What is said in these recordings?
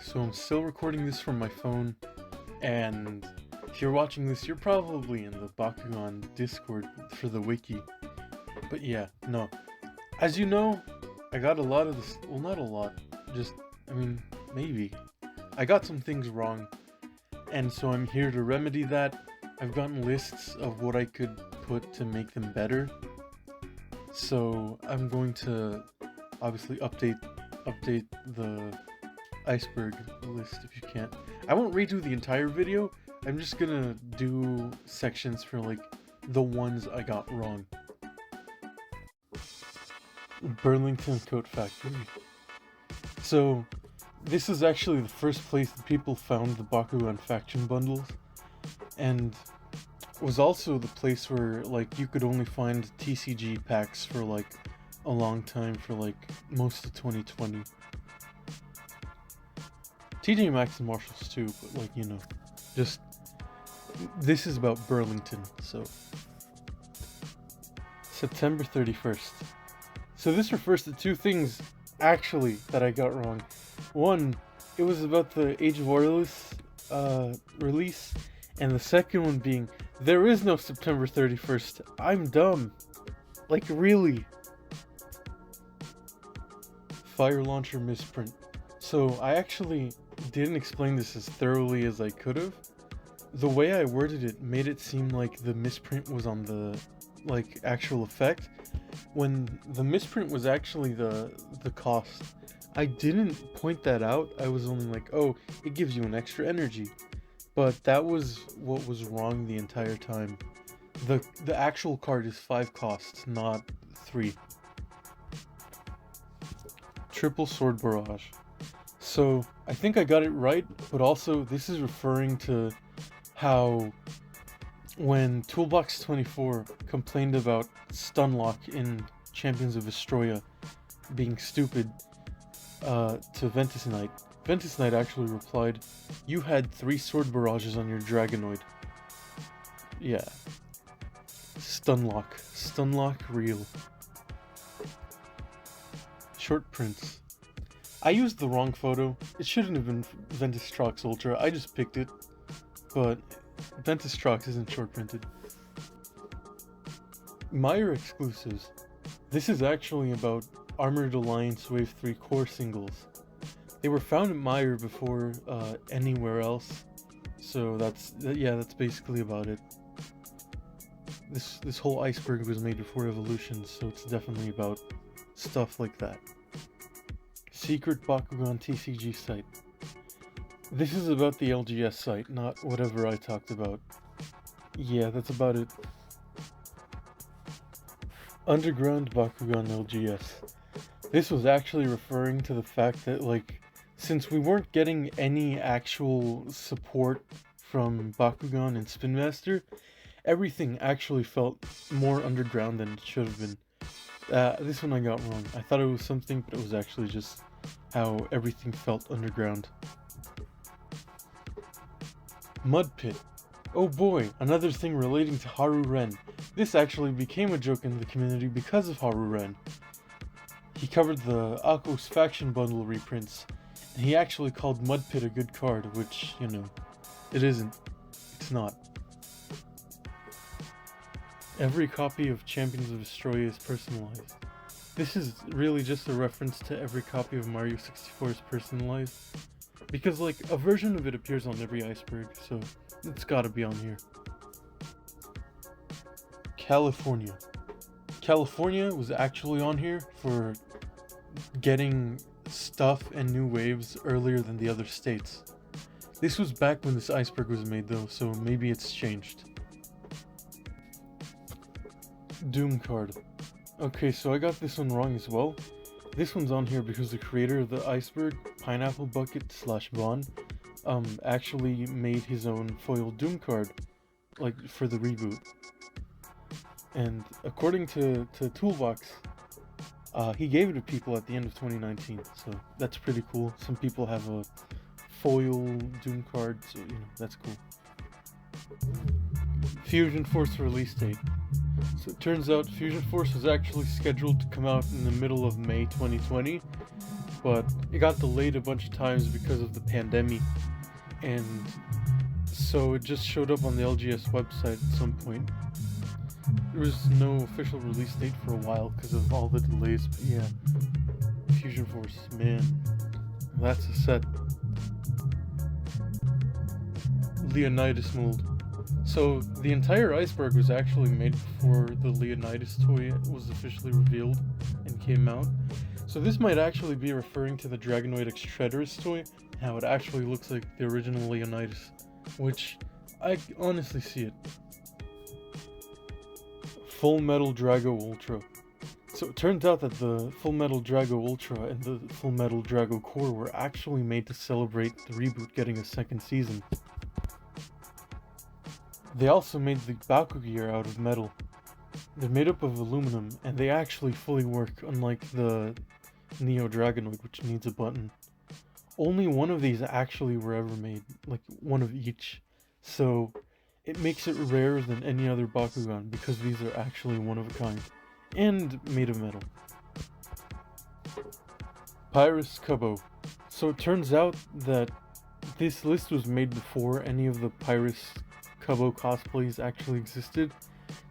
So I'm still recording this from my phone, and if you're watching this, you're probably in the Bakugan Discord for the wiki. But yeah, no. As you know, I got a lot of this, well, not a lot, just, maybe. I got some things wrong, and so I'm here to remedy that. I've gotten lists of what I could put to make them better. So I'm going to obviously update the Iceberg list if you can't. I won't redo the entire video. I'm just gonna do sections for like the ones I got wrong. Burlington Coat Factory. So this is actually the first place that people found the Bakugan faction bundles, and was also the place where like you could only find TCG packs for like a long time, for like most of 2020. TJ Maxx and Marshalls too, but like, you know, just this is about Burlington. So September 31st. So this refers to two things actually that I got wrong. One, it was about the Age of Warless release, and the second one being there is no September 31st. I'm dumb. Like, really? Fire launcher misprint. So I actually didn't explain this as thoroughly as I could have. The way I worded it made it seem like the misprint was on the like actual effect, when the misprint was actually the cost. I didn't point that out. I was only like, oh, it gives you an extra energy. But that was what was wrong the entire time. The actual card is 5 costs, not 3. Triple sword barrage. So I think I got it right, but also this is referring to how when Toolbox 24 complained about Stunlock in Champions of Vestroia being stupid to Ventus Knight, Ventus Knight actually replied, "You had 3 sword barrages on your Dragonoid." Yeah. Stunlock. Stunlock real. Short prints. I used the wrong photo. It shouldn't have been Ventus Trox Ultra. I just picked it. But Ventus Trox isn't short printed. Meyer exclusives. This is actually about Armored Alliance Wave 3 core singles. They were found at Meyer before anywhere else. So that's basically about it. This whole Iceberg was made before Evolution, so it's definitely about stuff like that. Secret Bakugan TCG site. This is about the LGS site, not whatever I talked about. Yeah, that's about it. Underground Bakugan LGS. This was actually referring to the fact that, like, since we weren't getting any actual support from Bakugan and Spin Master, everything actually felt more underground than it should have been. This one I got wrong. I thought it was something, but it was actually just how everything felt underground. Mudpit. Oh boy, another thing relating to Haru Ren. This actually became a joke in the community because of Haru Ren. He covered the Akos faction bundle reprints, and he actually called Mudpit a good card, which, you know, it isn't. It's not. Every copy of Champions of Vestroia is personalized. This is really just a reference to every copy of Mario 64 is personalized. Because, like, a version of it appears on every Iceberg, so it's gotta be on here. California. California was actually on here for getting stuff and new waves earlier than the other states. This was back when this Iceberg was made though, so maybe it's changed. Doom card. Okay, so I got this one wrong as well. This one's on here because the creator of the Iceberg, Pineapple Bucket / Vaughn, actually made his own foil Doom card, like, for the reboot. And according to Toolbox, he gave it to people at the end of 2019, so that's pretty cool. Some people have a foil Doom card, so, you know, that's cool. Fusion Force release date. So it turns out Fusion Force was actually scheduled to come out in the middle of May 2020, but it got delayed a bunch of times because of the pandemic, and so it just showed up on the LGS website at some point. There was no official release date for a while because of all the delays, but yeah, Fusion Force, man, that's a set. Leonidas mold. So the entire Iceberg was actually made before the Leonidas toy was officially revealed and came out. So this might actually be referring to the Dragonoid X Treaderous toy, and how it actually looks like the original Leonidas, which I honestly see it. Full Metal Drago Ultra. So it turns out that the Full Metal Drago Ultra and the Full Metal Drago Core were actually made to celebrate the reboot getting a second season. They also made the Baku Gear out of metal. They're made up of aluminum, and they actually fully work, unlike the Neo Dragonoid, which needs a button. Only one of these actually were ever made, like one of each, so it makes it rarer than any other Bakugan because these are actually one of a kind, and made of metal. Pyrus Kubo. So it turns out that this list was made before any of the Pyrus Kubo cosplays actually existed,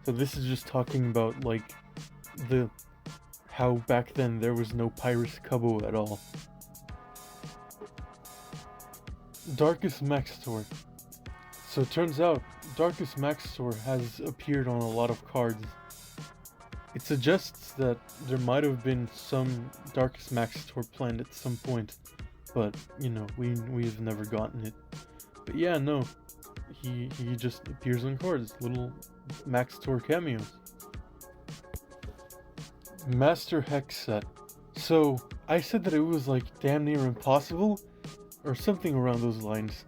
so this is just talking about like how back then there was no Pyrus Kubo at all. Darkest Maxtor. So it turns out Darkest Maxtor has appeared on a lot of cards. It suggests that there might have been some Darkest Maxtor planned at some point, but you know, we've never gotten it. But yeah, no. He just appears on cards, little Maxtor cameos. Master Hex set. So I said that it was like damn near impossible, or something around those lines.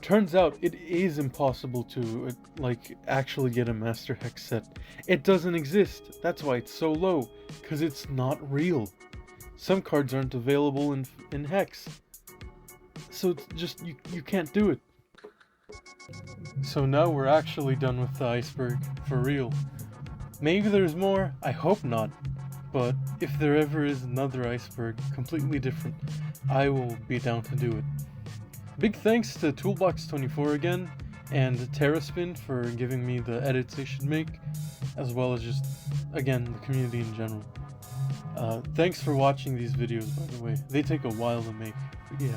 Turns out it is impossible to like actually get a Master Hex set. It doesn't exist. That's why it's so low, because it's not real. Some cards aren't available in Hex, so it's just you can't do it. So now we're actually done with the Iceberg, for real. Maybe there's more, I hope not, but if there ever is another Iceberg, completely different, I will be down to do it. Big thanks to Toolbox24 again, and TerraSpin for giving me the edits they should make, as well as just, again, the community in general. Thanks for watching these videos, by the way. They take a while to make, but yeah.